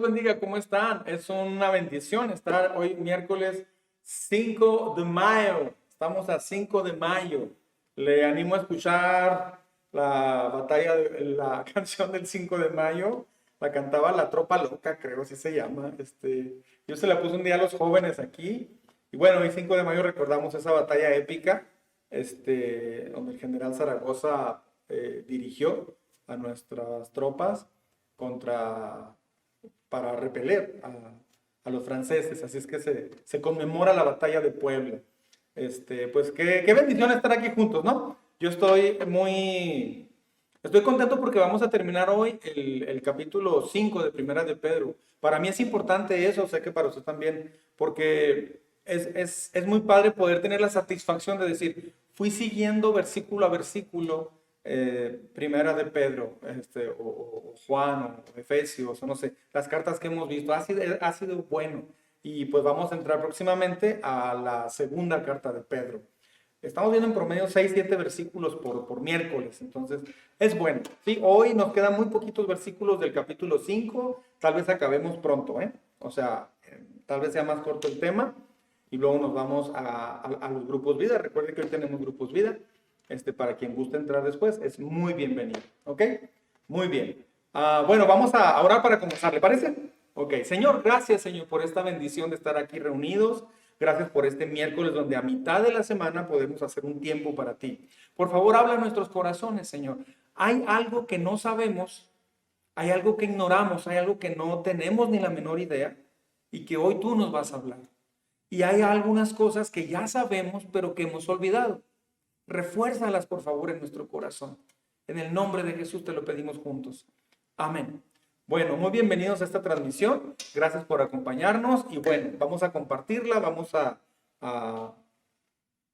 bendiga, ¿cómo están? Es una bendición estar hoy miércoles 5 de mayo. Estamos a 5 de mayo. Le animo a escuchar la canción del 5 de mayo. La cantaba La Tropa Loca, creo así se llama. Yo se la puse un día a los jóvenes aquí. Y bueno, hoy 5 de mayo recordamos esa batalla épica, donde el general Zaragoza dirigió a nuestras tropas contra, para repeler a los franceses. Así es que se conmemora la batalla de Puebla. Pues qué bendición estar aquí juntos, ¿no? Yo estoy contento porque vamos a terminar hoy el capítulo 5 de Primera de Pedro. Para mí es importante eso, sé que para usted también, porque es muy padre poder tener la satisfacción de decir, fui siguiendo versículo a versículo Primera de Pedro, o Juan, o Efesios, o no sé, las cartas que hemos visto, ha sido bueno. Y pues vamos a entrar próximamente a la segunda carta de Pedro. Estamos viendo en promedio 6, 7 versículos por miércoles, entonces es bueno. ¿Sí? Hoy nos quedan muy poquitos versículos del capítulo 5, tal vez acabemos pronto, ¿eh? O sea, tal vez sea más corto el tema y luego nos vamos a los grupos vida. Recuerden que hoy tenemos grupos vida. Para quien guste entrar después, es muy bienvenido, ¿ok? Muy bien. Bueno, vamos a orar para comenzar, ¿le parece? Ok, Señor, gracias, Señor, por esta bendición de estar aquí reunidos. Gracias por este miércoles donde a mitad de la semana podemos hacer un tiempo para ti. Por favor, habla a nuestros corazones, Señor. Hay algo que no sabemos, hay algo que ignoramos, hay algo que no tenemos ni la menor idea y que hoy tú nos vas a hablar. Y hay algunas cosas que ya sabemos, pero que hemos olvidado. Refuérzalas, por favor, en nuestro corazón. En el nombre de Jesús te lo pedimos juntos. Amén. Bueno, muy bienvenidos a esta transmisión. Gracias por acompañarnos. Y bueno, vamos a compartirla. Vamos a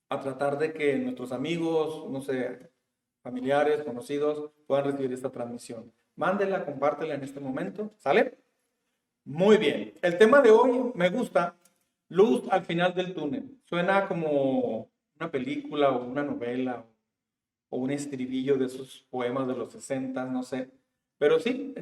tratar de que nuestros amigos, no sé, familiares, conocidos, puedan recibir esta transmisión. Mándela, compártela en este momento. ¿Sale? Muy bien. El tema de hoy me gusta. Luz al final del túnel. Suena como una película o una novela o un estribillo de esos poemas de los 60, no sé. Pero sí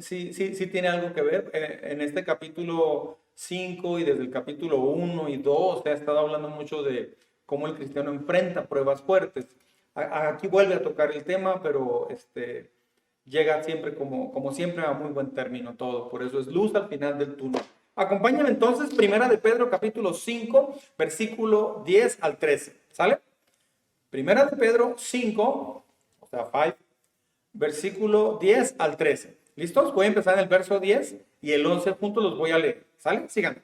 tiene algo que ver. En este capítulo 5 y desde el capítulo 1 y 2 se ha estado hablando mucho de cómo el cristiano enfrenta pruebas fuertes. Aquí vuelve a tocar el tema, pero llega siempre como siempre a muy buen término todo. Por eso es luz al final del túnel. Acompáñame entonces, Primera de Pedro, capítulo 5, versículo 10 al 13. ¿Sale? Primera de Pedro 5, o sea, 5, versículo 10 al 13. ¿Listos? Voy a empezar en el verso 10 y el 11 juntos los voy a leer. ¿Sale? Sigan.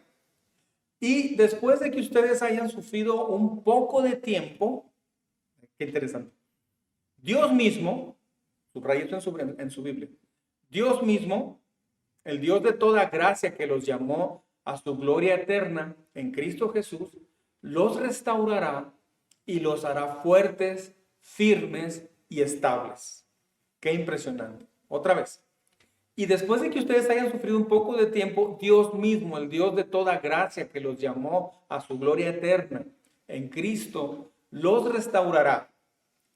Y después de que ustedes hayan sufrido un poco de tiempo, qué interesante, Dios mismo, subraya esto en su Biblia, Dios mismo, el Dios de toda gracia que los llamó a su gloria eterna en Cristo Jesús, los restaurará y los hará fuertes, firmes y estables. Qué impresionante. Otra vez. Y después de que ustedes hayan sufrido un poco de tiempo, Dios mismo, el Dios de toda gracia que los llamó a su gloria eterna en Cristo, los restaurará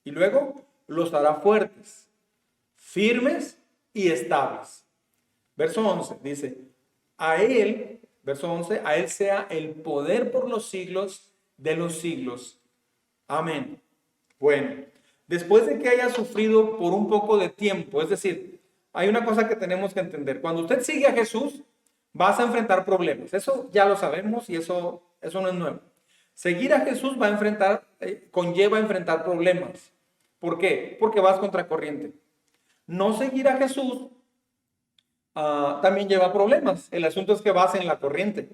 y luego los hará fuertes, firmes y estables. Verso 11 dice, a él, verso 11, a él sea el poder por los siglos de los siglos. Amén. Bueno, después de que haya sufrido por un poco de tiempo, es decir, hay una cosa que tenemos que entender. Cuando usted sigue a Jesús, vas a enfrentar problemas. Eso ya lo sabemos y eso no es nuevo. Seguir a Jesús conlleva enfrentar problemas. ¿Por qué? Porque vas contra corriente. No seguir a Jesús también lleva problemas. El asunto es que vas en la corriente.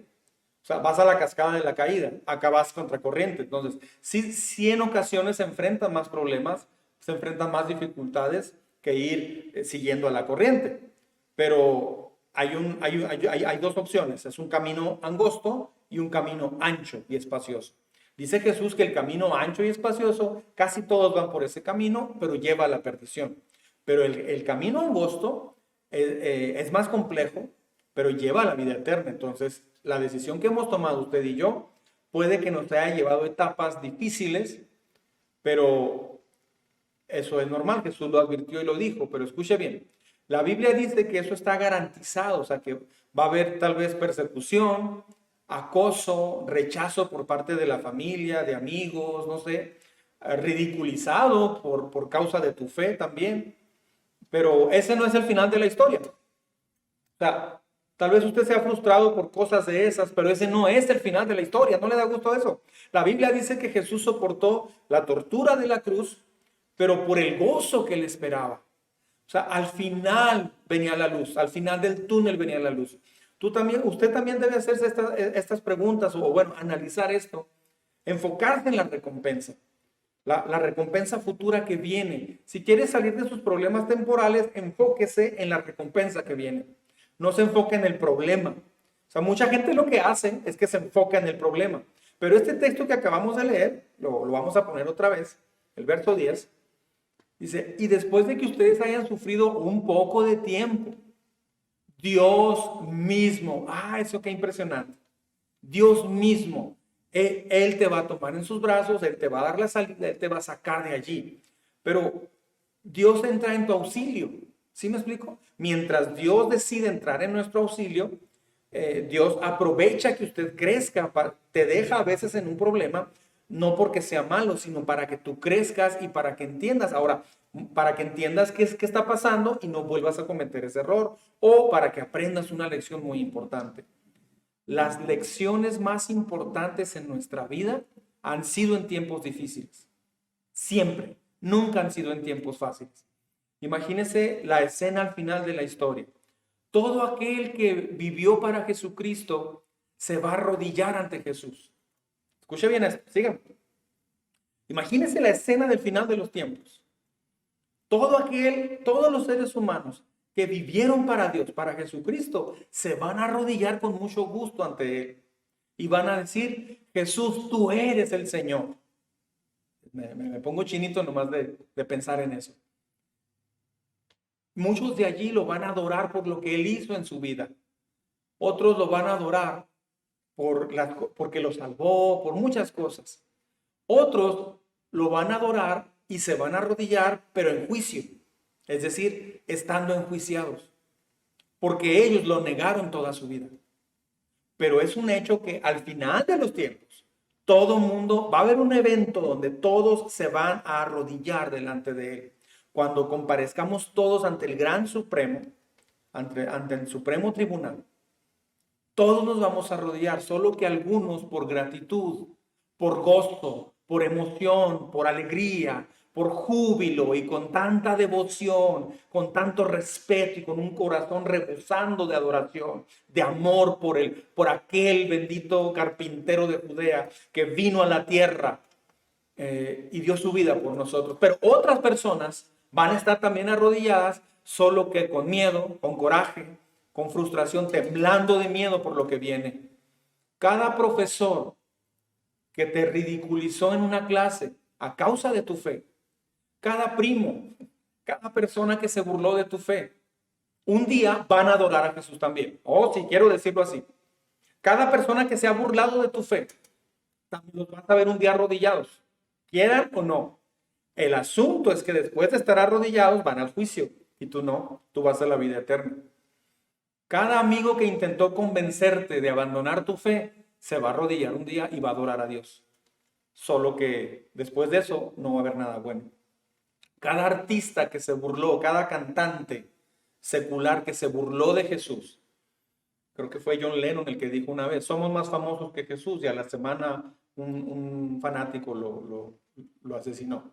O sea, vas a la cascada de la caída, acá vas contra corriente. Entonces, sí en ocasiones se enfrentan más problemas, se enfrentan más dificultades que ir siguiendo a la corriente. Pero hay dos opciones, es un camino angosto y un camino ancho y espacioso. Dice Jesús que el camino ancho y espacioso, casi todos van por ese camino, pero lleva a la perdición. Pero el camino angosto es más complejo, pero lleva a la vida eterna. Entonces, la decisión que hemos tomado usted y yo puede que nos haya llevado etapas difíciles, pero eso es normal. Jesús lo advirtió y lo dijo, pero escuche bien. La Biblia dice que eso está garantizado, o sea, que va a haber tal vez persecución, acoso, rechazo por parte de la familia, de amigos, no sé, ridiculizado por causa de tu fe también. Pero ese no es el final de la historia. O sea, tal vez usted sea frustrado por cosas de esas, pero ese no es el final de la historia. ¿No le da gusto eso? La Biblia dice que Jesús soportó la tortura de la cruz, pero por el gozo que le esperaba. O sea, al final venía la luz, al final del túnel venía la luz. Usted también debe hacerse estas preguntas o bueno, analizar esto, enfocarse en la recompensa. La recompensa futura que viene. Si quiere salir de sus problemas temporales, enfóquese en la recompensa que viene. No se enfoque en el problema. O sea, mucha gente lo que hace es que se enfoca en el problema. Pero este texto que acabamos de leer, lo vamos a poner otra vez, el verso 10, dice, y después de que ustedes hayan sufrido un poco de tiempo, Dios mismo, eso qué impresionante, Dios mismo, Él te va a tomar en sus brazos, Él te va a dar la salida, Él te va a sacar de allí. Pero Dios entra en tu auxilio. ¿Sí me explico? Mientras Dios decide entrar en nuestro auxilio, Dios aprovecha que usted crezca, te deja a veces en un problema, no porque sea malo, sino para que tú crezcas y para que entiendas. Ahora, para que entiendas qué está pasando y no vuelvas a cometer ese error, o para que aprendas una lección muy importante. Las lecciones más importantes en nuestra vida han sido en tiempos difíciles. Siempre. Nunca han sido en tiempos fáciles. Imagínese la escena al final de la historia. Todo aquel que vivió para Jesucristo se va a arrodillar ante Jesús. Escuche bien esto, síganme. Imagínese la escena del final de los tiempos. Todos los seres humanos que vivieron para Dios, para Jesucristo, se van a arrodillar con mucho gusto ante Él. Y van a decir, Jesús, tú eres el Señor. Me pongo chinito nomás de pensar en eso. Muchos de allí lo van a adorar por lo que Él hizo en su vida. Otros lo van a adorar porque lo salvó, por muchas cosas. Otros lo van a adorar y se van a arrodillar, pero en juicio. Es decir, estando enjuiciados. Porque ellos lo negaron toda su vida. Pero es un hecho que al final de los tiempos, todo mundo, va a haber un evento donde todos se van a arrodillar delante de Él. Cuando comparezcamos todos ante el Gran Supremo, ante el Supremo Tribunal, todos nos vamos a arrodillar, solo que algunos por gratitud, por gozo, por emoción, por alegría, por júbilo y con tanta devoción, con tanto respeto y con un corazón rebosando de adoración, de amor por aquel bendito carpintero de Judea que vino a la tierra y dio su vida por nosotros. Pero otras personas van a estar también arrodilladas, solo que con miedo, con coraje, con frustración, temblando de miedo por lo que viene. Cada profesor que te ridiculizó en una clase a causa de tu fe, cada primo, cada persona que se burló de tu fe, un día van a adorar a Jesús también. O si quiero decirlo así, cada persona que se ha burlado de tu fe, también los vas a ver un día arrodillados, quieran o no. El asunto es que después de estar arrodillados van al juicio y tú no, tú vas a la vida eterna. Cada amigo que intentó convencerte de abandonar tu fe se va a arrodillar un día y va a adorar a Dios. Solo que después de eso no va a haber nada bueno. Cada artista que se burló, cada cantante secular que se burló de Jesús, creo que fue John Lennon el que dijo una vez, somos más famosos que Jesús, y a la semana un fanático lo asesinó.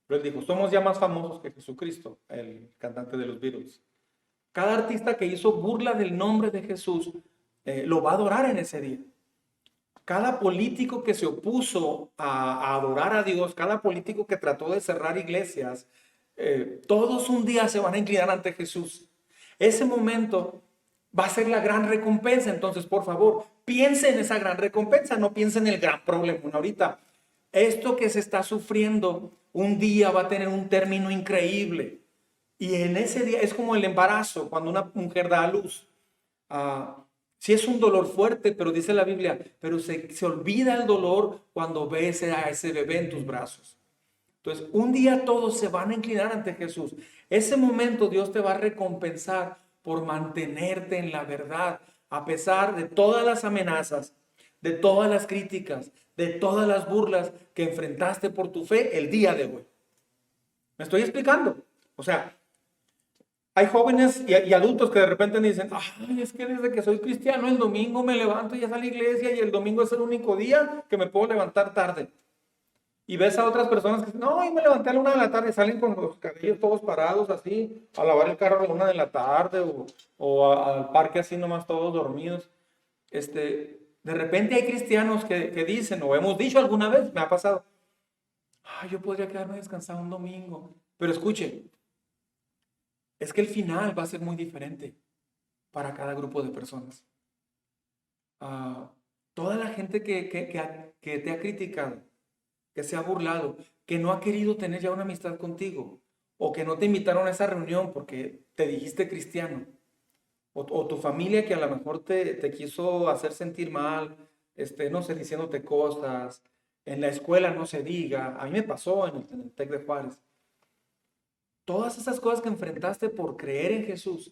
Pero él dijo, somos ya más famosos que Jesucristo, el cantante de los Beatles. Cada artista que hizo burla del nombre de Jesús lo va a adorar en ese día. Cada político que se opuso a adorar a Dios, cada político que trató de cerrar iglesias, todos un día se van a inclinar ante Jesús. Ese momento va a ser la gran recompensa. Entonces, por favor, piense en esa gran recompensa, no piense en el gran problema ahorita. Esto que se está sufriendo un día va a tener un término increíble. Y en ese día es como el embarazo, cuando una mujer da a luz. Sí es un dolor fuerte, pero dice la Biblia, pero se olvida el dolor cuando ves a ese bebé en tus brazos. Entonces, un día todos se van a inclinar ante Jesús. Ese momento Dios te va a recompensar por mantenerte en la verdad, a pesar de todas las amenazas, de todas las críticas, de todas las burlas que enfrentaste por tu fe el día de hoy. ¿Me estoy explicando? O sea, hay jóvenes y adultos que de repente me dicen, ay, es que desde que soy cristiano el domingo me levanto y ya a la iglesia y el domingo es el único día que me puedo levantar tarde. Y ves a otras personas que dicen, no, yo me levanté a la 1 de la tarde, salen con los cabellos todos parados así, a lavar el carro a la 1 de la tarde al parque así nomás todos dormidos. De repente hay cristianos que dicen, o hemos dicho alguna vez, me ha pasado, ay, yo podría quedarme descansado un domingo. Pero escuche, es que el final va a ser muy diferente para cada grupo de personas. Ah, toda la gente que te ha criticado, que se ha burlado, que no ha querido tener ya una amistad contigo, o que no te invitaron a esa reunión porque te dijiste cristiano, o tu familia que a lo mejor te quiso hacer sentir mal, no sé, diciéndote cosas, en la escuela no se diga, a mí me pasó en el TEC de Juárez. Todas esas cosas que enfrentaste por creer en Jesús,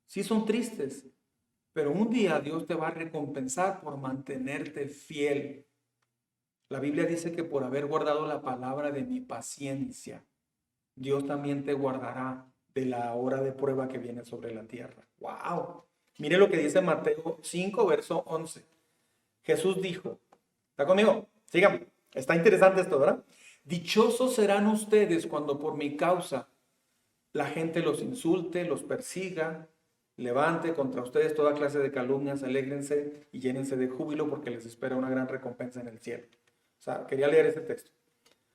sí son tristes, pero un día Dios te va a recompensar por mantenerte fiel. La Biblia dice que por haber guardado la palabra de mi paciencia, Dios también te guardará de la hora de prueba que viene sobre la tierra. ¡Wow! Mire lo que dice Mateo 5, verso 11. Jesús dijo, ¿está conmigo? Síganme. Está interesante esto, ¿verdad? Dichosos serán ustedes cuando por mi causa la gente los insulte, los persiga, levante contra ustedes toda clase de calumnias, alégrense y llénense de júbilo porque les espera una gran recompensa en el cielo. O sea, quería leer ese texto.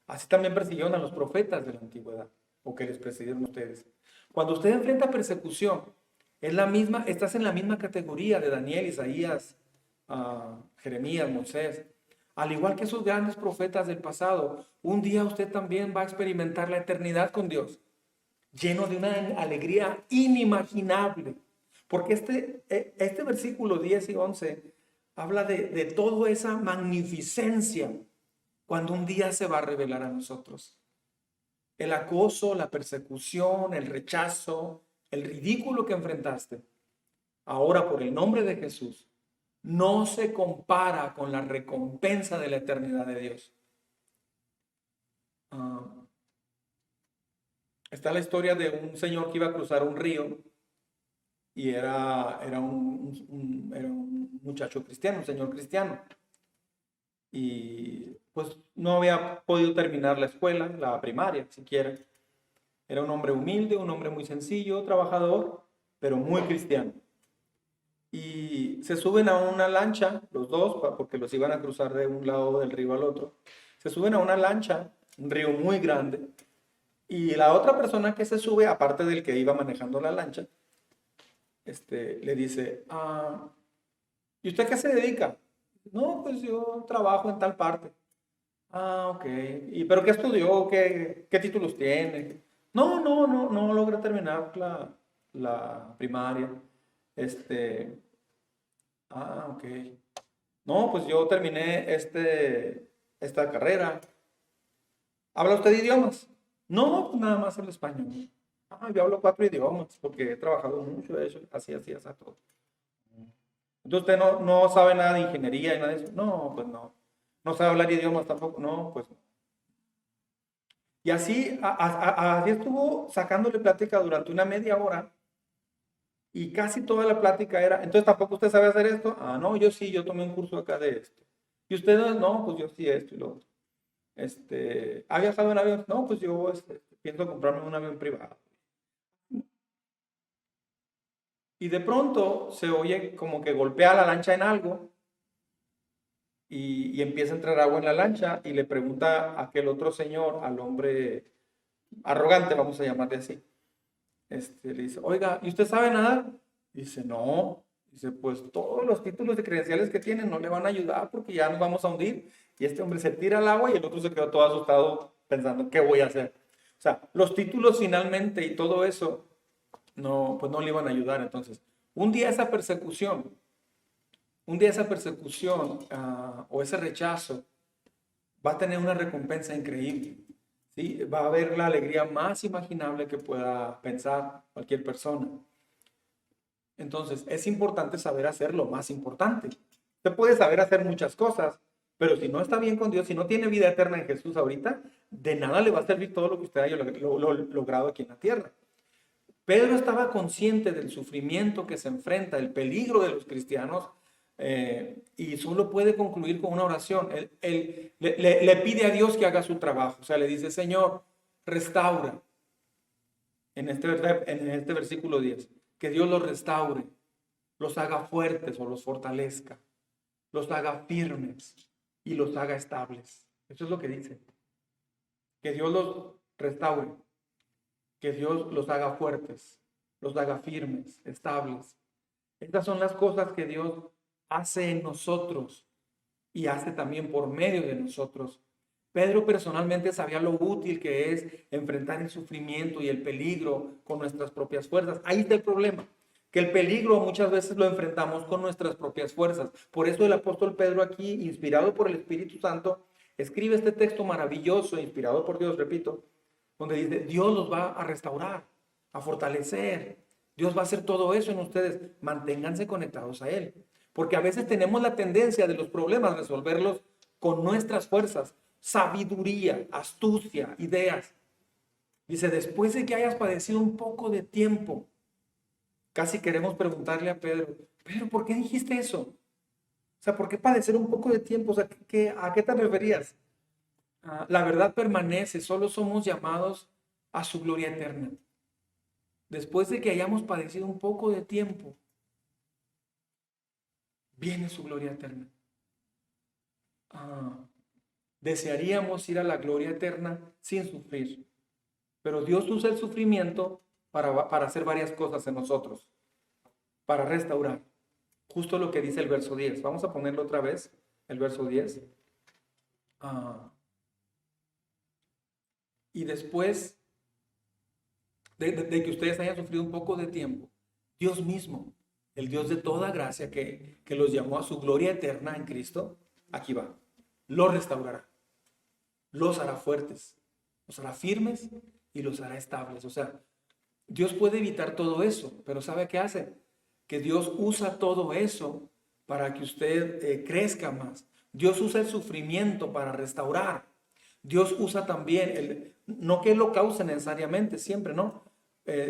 Así también persiguieron a los profetas de la antigüedad, o que les precedieron ustedes. Cuando usted enfrenta persecución, estás en la misma categoría de Daniel, Isaías, Jeremías, Moisés. Al igual que esos grandes profetas del pasado, un día usted también va a experimentar la eternidad con Dios, lleno de una alegría inimaginable. Porque este versículo 10 y 11 habla de toda esa magnificencia cuando un día se va a revelar a nosotros. El acoso, la persecución, el rechazo, el ridículo que enfrentaste, ahora por el nombre de Jesús, no se compara con la recompensa de la eternidad de Dios. Está la historia de un señor que iba a cruzar un río y era un muchacho cristiano, un señor cristiano. Y pues no había podido terminar la escuela, la primaria siquiera. Era un hombre humilde, un hombre muy sencillo, trabajador, pero muy cristiano. Y se suben a una lancha, los dos, porque los iban a cruzar de un lado del río al otro. Se suben a una lancha, un río muy grande, y la otra persona que se sube, aparte del que iba manejando la lancha, le dice, ¿y usted qué se dedica? No, pues yo trabajo en tal parte. Ok. ¿Pero qué estudió? ¿Qué títulos tiene? No logré terminar la primaria. Ok. No, pues yo terminé esta carrera. ¿Habla usted idiomas? No, pues nada más el español. Yo hablo 4 idiomas porque he trabajado mucho, he hecho así, a todo. Entonces usted no sabe nada de ingeniería y nada de eso. No, pues no. No sabe hablar idiomas tampoco. No, pues no. Y así estuvo sacándole plática durante una media hora y casi toda la plática era, entonces tampoco usted sabe hacer esto. No, yo sí, yo tomé un curso acá de esto. Y ustedes, no, pues yo sí esto y lo otro. ¿Ha viajado en avión? No, pues yo pienso comprarme un avión privado. Y de pronto se oye como que golpea la lancha en algo y empieza a entrar agua en la lancha y le pregunta a aquel otro señor, al hombre arrogante, vamos a llamarle así. Le dice, oiga, ¿y usted sabe nadar? Dice, no. Dice, pues todos los títulos de credenciales que tienen no le van a ayudar porque ya nos vamos a hundir. Y este hombre se tira al agua y el otro se quedó todo asustado pensando, ¿qué voy a hacer? O sea, los títulos finalmente y todo eso, pues no le iban a ayudar. Entonces, un día esa persecución o ese rechazo va a tener una recompensa increíble. ¿sí? Va a haber la alegría más imaginable que pueda pensar cualquier persona. Entonces, es importante saber hacer lo más importante. Usted puede saber hacer muchas cosas, pero si no está bien con Dios, si no tiene vida eterna en Jesús ahorita, de nada le va a servir todo lo que usted haya logrado aquí en la tierra. Pedro estaba consciente del sufrimiento que se enfrenta, el peligro de los cristianos, y solo puede concluir con una oración. Él le pide a Dios que haga su trabajo. O sea, le dice, Señor, restaura. En este versículo 10, que Dios los restaure, los haga fuertes o los fortalezca, los haga firmes y los haga estables. Eso es lo que dice. Que Dios los restaure, que Dios los haga fuertes, los haga firmes, estables. Estas son las cosas que Dios hace en nosotros y hace también por medio de nosotros. Pedro personalmente sabía lo útil que es enfrentar el sufrimiento y el peligro con nuestras propias fuerzas. Ahí está el problema, que el peligro muchas veces lo enfrentamos con nuestras propias fuerzas. Por eso el apóstol Pedro aquí, inspirado por el Espíritu Santo, escribe este texto maravilloso, inspirado por Dios, repito, donde dice, Dios los va a restaurar, a fortalecer. Dios va a hacer todo eso en ustedes. Manténganse conectados a Él. Porque a veces tenemos la tendencia de los problemas resolverlos con nuestras fuerzas, sabiduría, astucia, ideas. Dice, después de que hayas padecido un poco de tiempo, casi queremos preguntarle a Pedro, Pedro, ¿por qué dijiste eso? O sea, ¿por qué padecer un poco de tiempo? O sea, ¿a qué te referías? La verdad permanece, solo somos llamados a su gloria eterna. Después de que hayamos padecido un poco de tiempo, viene su gloria eterna. Desearíamos ir a la gloria eterna sin sufrir, pero Dios usa el sufrimiento para hacer varias cosas en nosotros, para restaurar. Justo lo que dice el verso 10. Vamos a ponerlo otra vez, el verso 10. Y después de que ustedes hayan sufrido un poco de tiempo, Dios mismo, el Dios de toda gracia que los llamó a su gloria eterna en Cristo, aquí va, los restaurará, los hará fuertes, los hará firmes y los hará estables. O sea, Dios puede evitar todo eso, pero ¿sabe qué hace? Que Dios usa todo eso para que usted crezca más. Dios usa el sufrimiento para restaurar. Dios usa también, no que lo cause necesariamente, siempre, ¿no?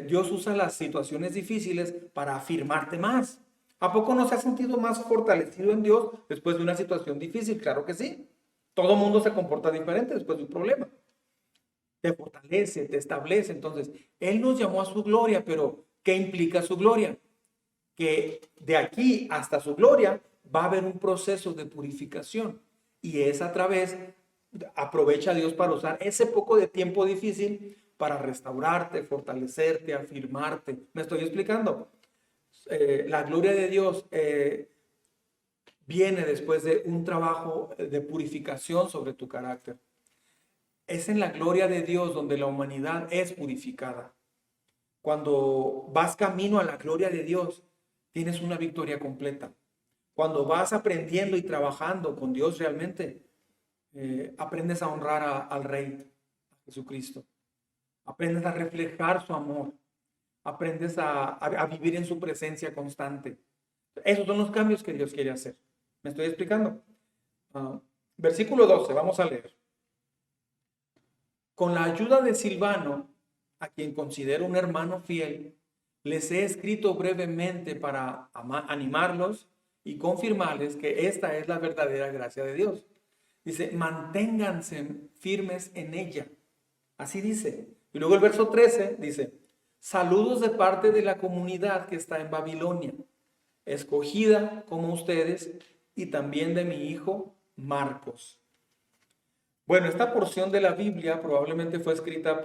Dios usa las situaciones difíciles para afirmarte más. ¿A poco no se ha sentido más fortalecido en Dios después de una situación difícil? Claro que sí. Todo mundo se comporta diferente después de un problema. Te fortalece, te establece. Entonces, Él nos llamó a su gloria, pero ¿qué implica su gloria? Que de aquí hasta su gloria va a haber un proceso de purificación. Y es a través, aprovecha Dios para usar ese poco de tiempo difícil para restaurarte, fortalecerte, afirmarte. ¿Me estoy explicando? La gloria de Dios viene después de un trabajo de purificación sobre tu carácter. Es en la gloria de Dios donde la humanidad es purificada. Cuando vas camino a la gloria de Dios, tienes una victoria completa. Cuando vas aprendiendo y trabajando con Dios realmente, aprendes a honrar al Rey, a Jesucristo. Aprendes a reflejar su amor. Aprendes a vivir en su presencia constante. Esos son los cambios que Dios quiere hacer. ¿Me estoy explicando? Versículo 12, vamos a leer. Con la ayuda de Silvano, a quien considero un hermano fiel, les he escrito brevemente para animarlos y confirmarles que esta es la verdadera gracia de Dios. Dice, manténganse firmes en ella. Así dice. Y luego el verso 13 dice, saludos de parte de la comunidad que está en Babilonia, escogida como ustedes, y también de mi hijo Marcos. Bueno, esta porción de la Biblia probablemente fue escrita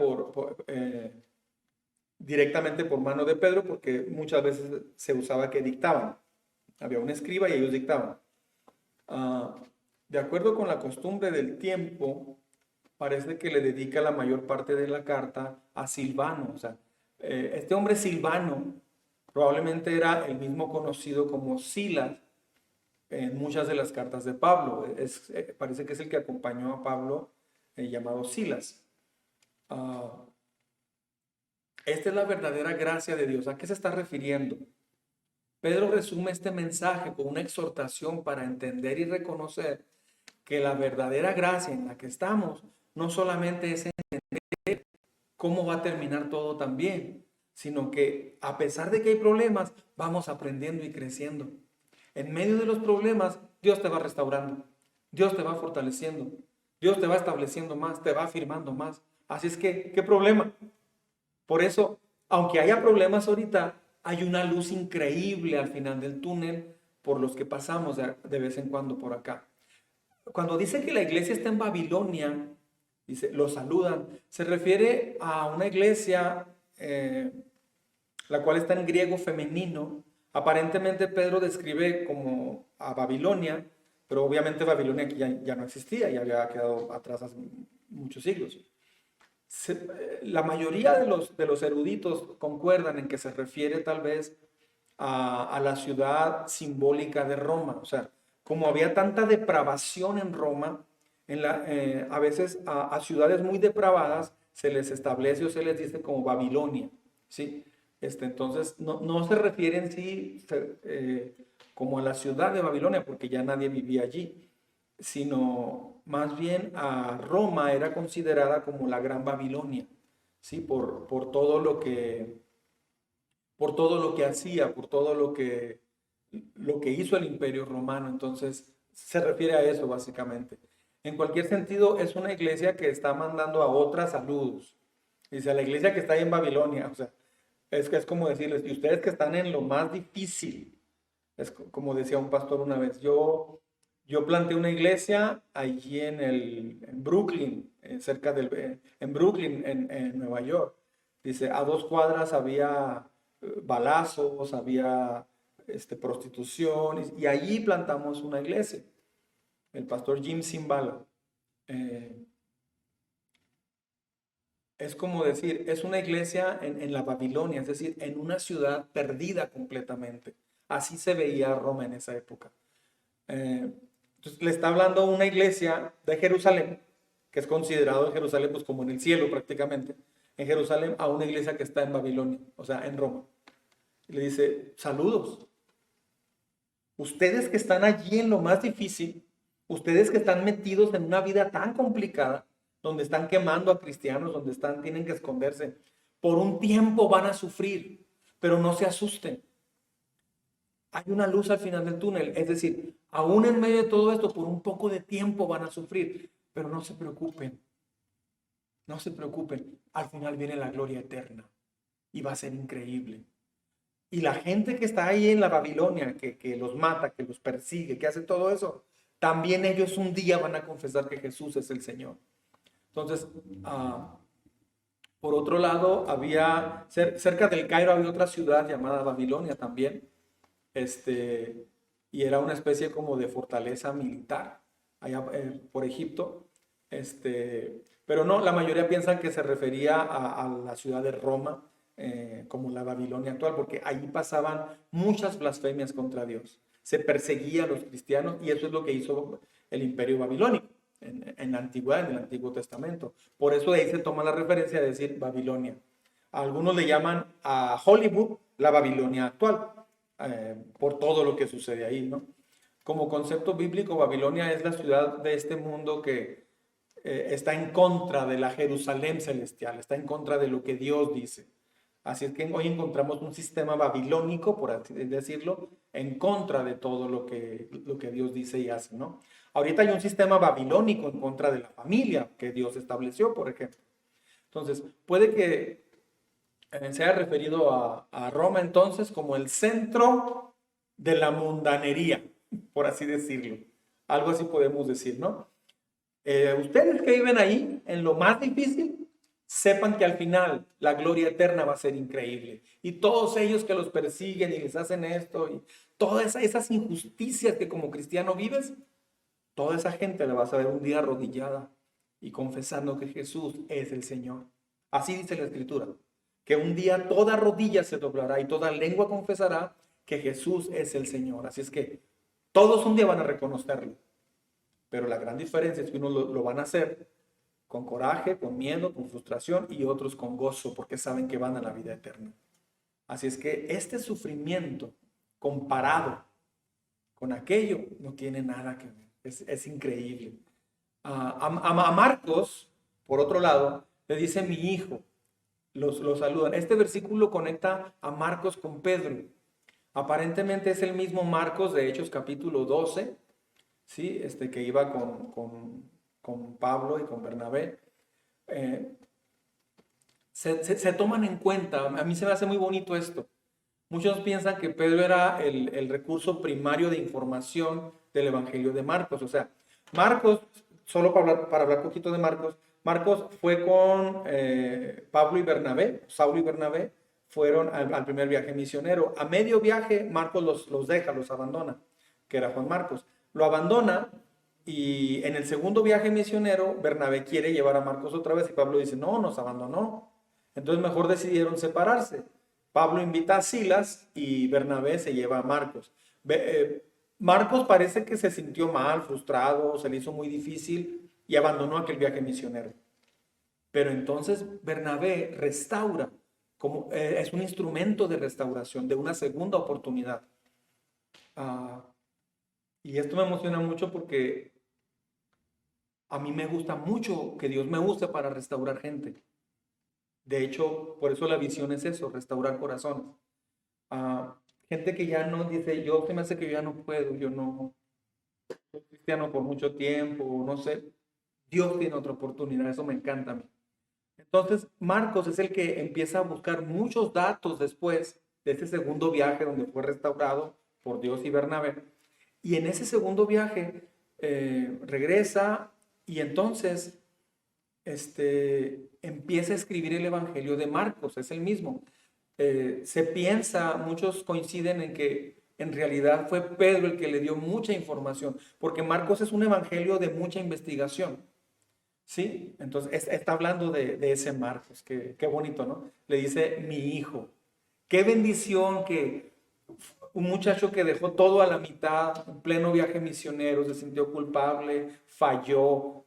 directamente por mano de Pedro, porque muchas veces se usaba que dictaban. Había un escriba y ellos dictaban. De acuerdo con la costumbre del tiempo, parece que le dedica la mayor parte de la carta a Silvano. O sea, este hombre Silvano probablemente era el mismo conocido como Silas en muchas de las cartas de Pablo. Parece que es el que acompañó a Pablo, llamado Silas. Ah, esta es la verdadera gracia de Dios. ¿A qué se está refiriendo? Pedro resume este mensaje con una exhortación para entender y reconocer que la verdadera gracia en la que estamos no solamente es cómo va a terminar todo también, sino que a pesar de que hay problemas, vamos aprendiendo y creciendo. En medio de los problemas, Dios te va restaurando, Dios te va fortaleciendo, Dios te va estableciendo más, te va afirmando más. Así es que, ¿qué problema? Por eso, aunque haya problemas ahorita, hay una luz increíble al final del túnel por los que pasamos de vez en cuando por acá. Cuando dice que la iglesia está en Babilonia, dice, lo saludan, se refiere a una iglesia la cual está en griego femenino. Aparentemente Pedro describe como a Babilonia, pero obviamente Babilonia aquí ya no existía, ya había quedado atrás hace muchos siglos. La mayoría de los eruditos concuerdan en que se refiere tal vez a la ciudad simbólica de Roma. O sea, como había tanta depravación en Roma, a veces a ciudades muy depravadas se les establece o se les dice como Babilonia, ¿sí? Entonces, no se refiere en sí como a la ciudad de Babilonia, porque ya nadie vivía allí, sino más bien a Roma era considerada como la Gran Babilonia, ¿sí? Por todo lo que hacía, por todo lo que hizo el Imperio Romano. Entonces, se refiere a eso básicamente. En cualquier sentido, es una iglesia que está mandando a otras saludos. Dice, a la iglesia que está ahí en Babilonia, o sea, es como decirles, y ustedes que están en lo más difícil, es como decía un pastor una vez, yo planté una iglesia allí en Brooklyn, en Brooklyn, en Nueva York. Dice, a 2 cuadras había balazos, había prostitución, y allí plantamos una iglesia. El pastor Jim Cymbala. Eh, es como decir, es una iglesia en la Babilonia, es decir, en una ciudad perdida completamente. Así se veía Roma en esa época. Entonces le está hablando una iglesia de Jerusalén, que es considerado en Jerusalén pues como en el cielo prácticamente, en Jerusalén, a una iglesia que está en Babilonia, o sea, en Roma. Y le dice, saludos. Ustedes que están allí en lo más difícil, ustedes que están metidos en una vida tan complicada, donde están quemando a cristianos, donde tienen que esconderse, por un tiempo van a sufrir, pero no se asusten. Hay una luz al final del túnel, es decir, aún en medio de todo esto, por un poco de tiempo van a sufrir, pero no se preocupen, no se preocupen, al final viene la gloria eterna y va a ser increíble. Y la gente que está ahí en la Babilonia, que los mata, que los persigue, que hace todo eso, también ellos un día van a confesar que Jesús es el Señor. Entonces, por otro lado, cerca del Cairo había otra ciudad llamada Babilonia también, y era una especie como de fortaleza militar allá por Egipto, pero no, la mayoría piensan que se refería a la ciudad de Roma, como la Babilonia actual, porque allí pasaban muchas blasfemias contra Dios. Se perseguía a los cristianos y eso es lo que hizo el imperio babilónico en la antigüedad, en el Antiguo Testamento. Por eso de ahí se toma la referencia de decir Babilonia. Algunos le llaman a Hollywood la Babilonia actual, por todo lo que sucede ahí, ¿no? Como concepto bíblico, Babilonia es la ciudad de este mundo que está en contra de la Jerusalén celestial, está en contra de lo que Dios dice. Así es que hoy encontramos un sistema babilónico, por así decirlo, en contra de todo lo que Dios dice y hace, ¿no? Ahorita hay un sistema babilónico en contra de la familia que Dios estableció, por ejemplo. Entonces, puede que se haya referido a Roma entonces como el centro de la mundanería, por así decirlo. Algo así podemos decir, ¿no? Ustedes que viven ahí, en lo más difícil, sepan que al final la gloria eterna va a ser increíble. Y todos ellos que los persiguen y les hacen esto, y todas esas injusticias que como cristiano vives, toda esa gente la vas a ver un día arrodillada y confesando que Jesús es el Señor. Así dice la Escritura, que un día toda rodilla se doblará y toda lengua confesará que Jesús es el Señor. Así es que todos un día van a reconocerlo. Pero la gran diferencia es que unos lo van a hacer con coraje, con miedo, con frustración, y otros con gozo, porque saben que van a la vida eterna. Así es que este sufrimiento comparado con aquello no tiene nada que ver. Es increíble. A Marcos, por otro lado, le dice mi hijo, los saludan. Este versículo conecta a Marcos con Pedro. Aparentemente es el mismo Marcos de Hechos capítulo 12, ¿sí? Que iba con Pablo y con Bernabé. Eh, se toman en cuenta, a mí se me hace muy bonito esto. Muchos piensan que Pedro era el recurso primario de información del Evangelio de Marcos. O sea, Marcos, solo para hablar un poquito de Marcos, Marcos fue con Pablo y Bernabé, Saulo y Bernabé, fueron al primer viaje misionero. A medio viaje, Marcos los deja, los abandona, que era Juan Marcos. Lo abandona y en el segundo viaje misionero, Bernabé quiere llevar a Marcos otra vez y Pablo dice, no, nos abandonó. Entonces mejor decidieron separarse. Pablo invita a Silas y Bernabé se lleva a Marcos. Marcos parece que se sintió mal, frustrado, se le hizo muy difícil y abandonó aquel viaje misionero. Pero entonces Bernabé restaura, es un instrumento de restauración, de una segunda oportunidad. Y esto me emociona mucho porque a mí me gusta mucho que Dios me use para restaurar gente. De hecho, por eso la visión es eso, restaurar corazones. Gente que ya no dice, yo se me hace que yo ya no puedo, yo no soy cristiano por mucho tiempo, no sé. Dios tiene otra oportunidad, eso me encanta a mí. Entonces, Marcos es el que empieza a buscar muchos datos después de ese segundo viaje donde fue restaurado por Dios y Bernabé. Y en ese segundo viaje regresa y entonces empieza a escribir el Evangelio de Marcos, es el mismo. Se piensa, muchos coinciden en que en realidad fue Pedro el que le dio mucha información, porque Marcos es un evangelio de mucha investigación, ¿sí? Entonces está hablando de ese Marcos, qué bonito, ¿no? Le dice mi hijo. Qué bendición que un muchacho que dejó todo a la mitad, en pleno viaje misionero, se sintió culpable, falló,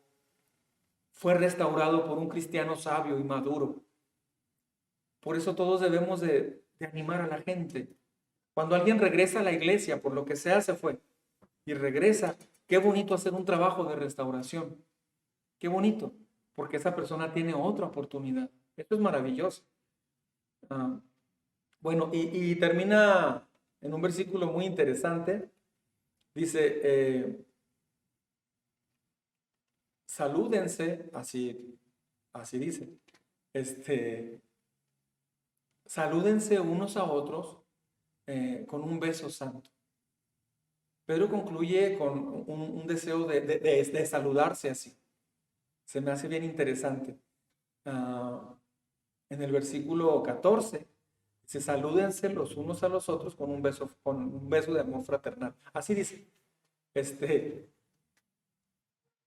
fue restaurado por un cristiano sabio y maduro. Por eso todos debemos de animar a la gente. Cuando alguien regresa a la iglesia, por lo que sea, se fue y regresa, qué bonito hacer un trabajo de restauración. Qué bonito, porque esa persona tiene otra oportunidad. Esto es maravilloso. Ah, bueno, y termina en un versículo muy interesante. Dice, salúdense, así dice, salúdense unos a otros con un beso santo. Pedro concluye con un deseo de saludarse así. Se me hace bien interesante. En el versículo 14, se salúdense los unos a los otros con un beso de amor fraternal. Así dice.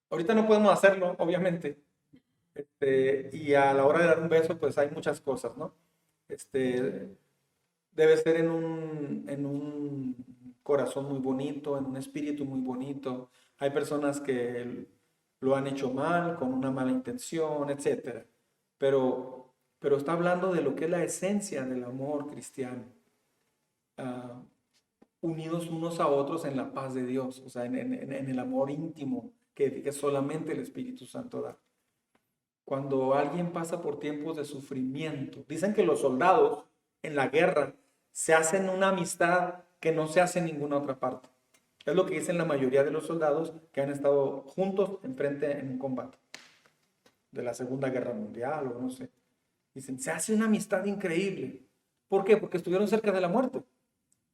Ahorita no podemos hacerlo, obviamente. Y a la hora de dar un beso, pues hay muchas cosas, ¿no? Debe ser en un corazón muy bonito, en un espíritu muy bonito. Hay personas que lo han hecho mal, con una mala intención, etcétera. Pero está hablando de lo que es la esencia del amor cristiano. Ah, unidos unos a otros en la paz de Dios, o sea, en el amor íntimo que solamente el Espíritu Santo da. Cuando alguien pasa por tiempos de sufrimiento, dicen que los soldados en la guerra se hacen una amistad que no se hace en ninguna otra parte. Es lo que dicen la mayoría de los soldados que han estado juntos enfrente en un combate de la Segunda Guerra Mundial o no sé. Dicen, se hace una amistad increíble. ¿Por qué? Porque estuvieron cerca de la muerte.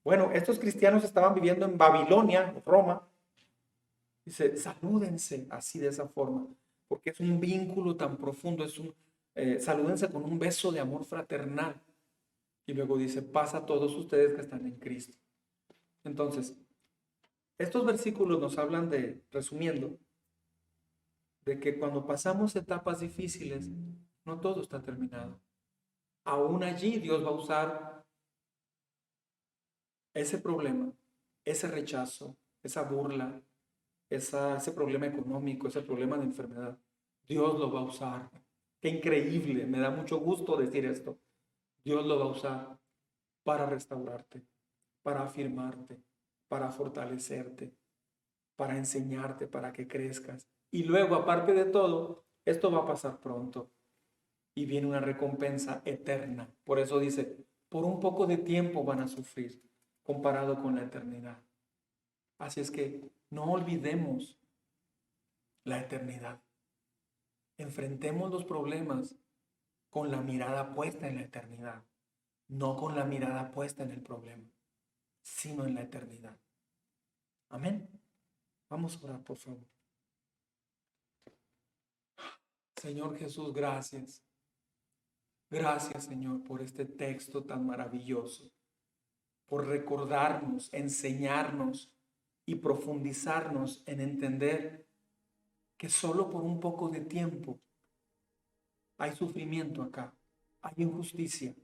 Bueno, estos cristianos estaban viviendo en Babilonia, Roma. Dice, salúdense así de esa forma, porque es un vínculo tan profundo, salúdense con un beso de amor fraternal. Y luego dice, paz a todos ustedes que están en Cristo. Entonces, estos versículos nos hablan resumiendo, de que cuando pasamos etapas difíciles, no todo está terminado. Aún allí Dios va a usar ese problema, ese rechazo, esa burla, ese problema económico, ese problema de enfermedad, Dios lo va a usar. Qué increíble, me da mucho gusto decir esto. Dios lo va a usar para restaurarte, para afirmarte, para fortalecerte, para enseñarte, para que crezcas. Y luego, aparte de todo, esto va a pasar pronto y viene una recompensa eterna. Por eso dice, por un poco de tiempo van a sufrir comparado con la eternidad. Así es que no olvidemos la eternidad. Enfrentemos los problemas con la mirada puesta en la eternidad, no con la mirada puesta en el problema, sino en la eternidad. Amén. Vamos a orar, por favor. Señor Jesús, gracias. Gracias, Señor, por este texto tan maravilloso, por recordarnos, enseñarnos y profundizarnos en entender que solo por un poco de tiempo hay sufrimiento acá, hay injusticia,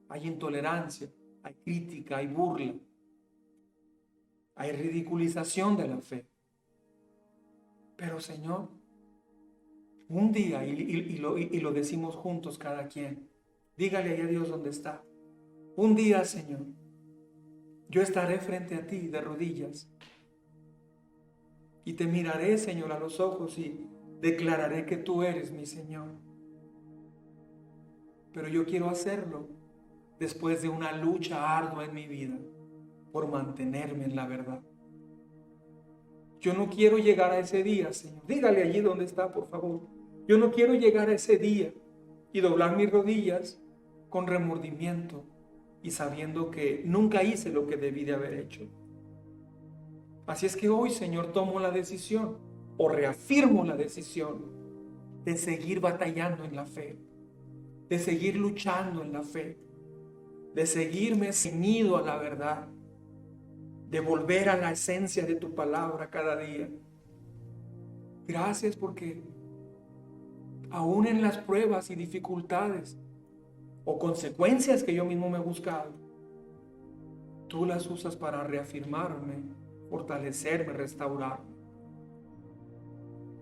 hay intolerancia, hay crítica, hay burla, hay ridiculización de la fe. Pero Señor, un día, y lo decimos juntos cada quien, dígale ahí a Dios dónde está. Un día, Señor, yo estaré frente a ti de rodillas y te miraré, Señor, a los ojos y declararé que tú eres mi Señor. Pero yo quiero hacerlo después de una lucha ardua en mi vida por mantenerme en la verdad. Yo no quiero llegar a ese día, Señor. Dígale allí donde está, por favor. Yo no quiero llegar a ese día y doblar mis rodillas con remordimiento y sabiendo que nunca hice lo que debí de haber hecho. Así es que hoy, Señor, tomo la decisión o reafirmo la decisión de seguir batallando en la fe, de seguir luchando en la fe, de seguirme ceñido a la verdad, de volver a la esencia de tu palabra cada día. Gracias porque aún en las pruebas y dificultades o consecuencias que yo mismo me he buscado, tú las usas para reafirmarme, fortalecerme, restaurarme.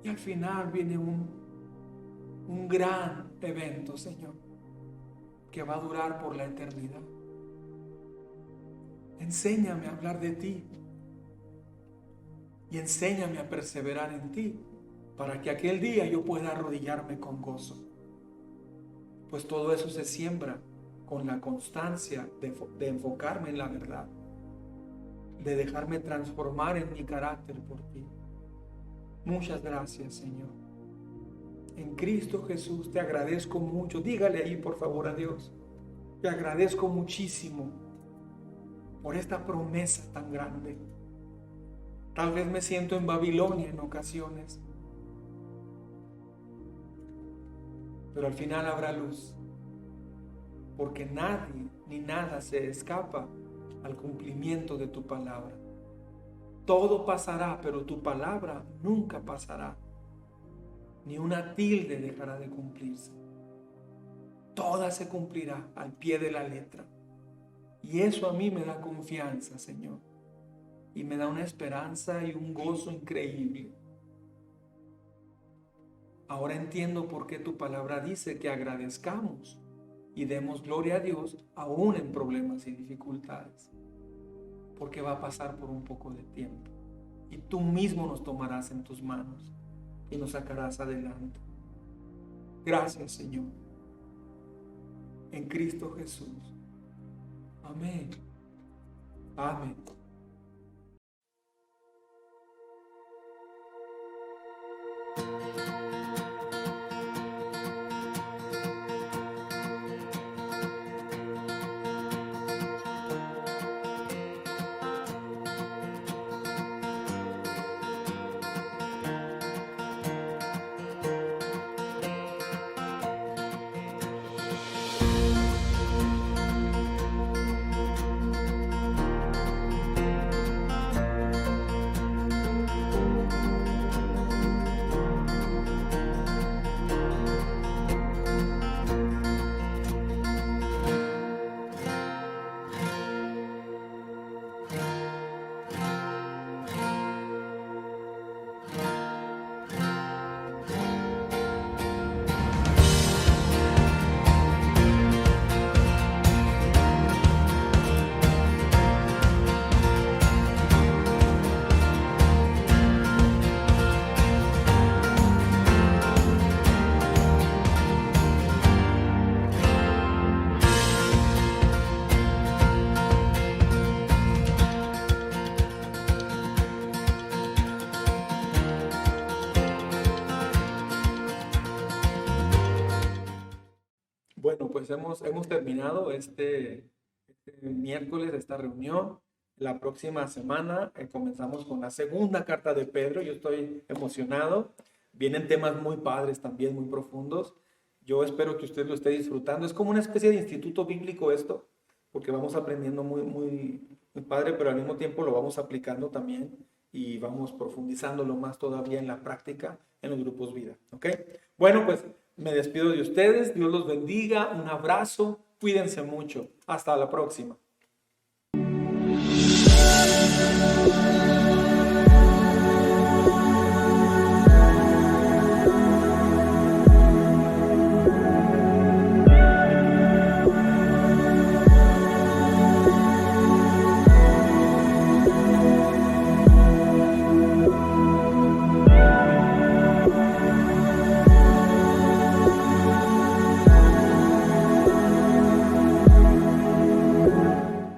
Y al final viene un gran evento, Señor, que va a durar por la eternidad. Enséñame a hablar de ti y enséñame a perseverar en ti para que aquel día yo pueda arrodillarme con gozo. Pues todo eso se siembra con la constancia de enfocarme en la verdad, de dejarme transformar en mi carácter por ti. Muchas gracias, Señor. En Cristo Jesús te agradezco mucho. Dígale ahí, por favor, a Dios. Te agradezco muchísimo por esta promesa tan grande. Tal vez me siento en Babilonia en ocasiones, pero al final habrá luz, porque nadie ni nada se escapa al cumplimiento de tu palabra. Todo pasará, pero tu palabra nunca pasará. Ni una tilde dejará de cumplirse. Toda se cumplirá al pie de la letra. Y eso a mí me da confianza, Señor. Y me da una esperanza y un gozo increíble. Ahora entiendo por qué tu palabra dice que agradezcamos y demos gloria a Dios aún en problemas y dificultades. Porque va a pasar por un poco de tiempo. Y tú mismo nos tomarás en tus manos y nos sacarás adelante. Gracias, Señor. En Cristo Jesús. Amén. Amén. pues hemos terminado este miércoles esta reunión. La próxima semana comenzamos con la segunda carta de Pedro. Yo estoy emocionado. Vienen temas muy padres también, muy profundos. Yo espero que usted lo esté disfrutando. Es como una especie de instituto bíblico esto, porque vamos aprendiendo muy padre, pero al mismo tiempo lo vamos aplicando también y vamos profundizándolo más todavía en la práctica en los grupos vida. ¿Ok? Bueno, pues me despido de ustedes. Dios los bendiga. Un abrazo. Cuídense mucho. Hasta la próxima.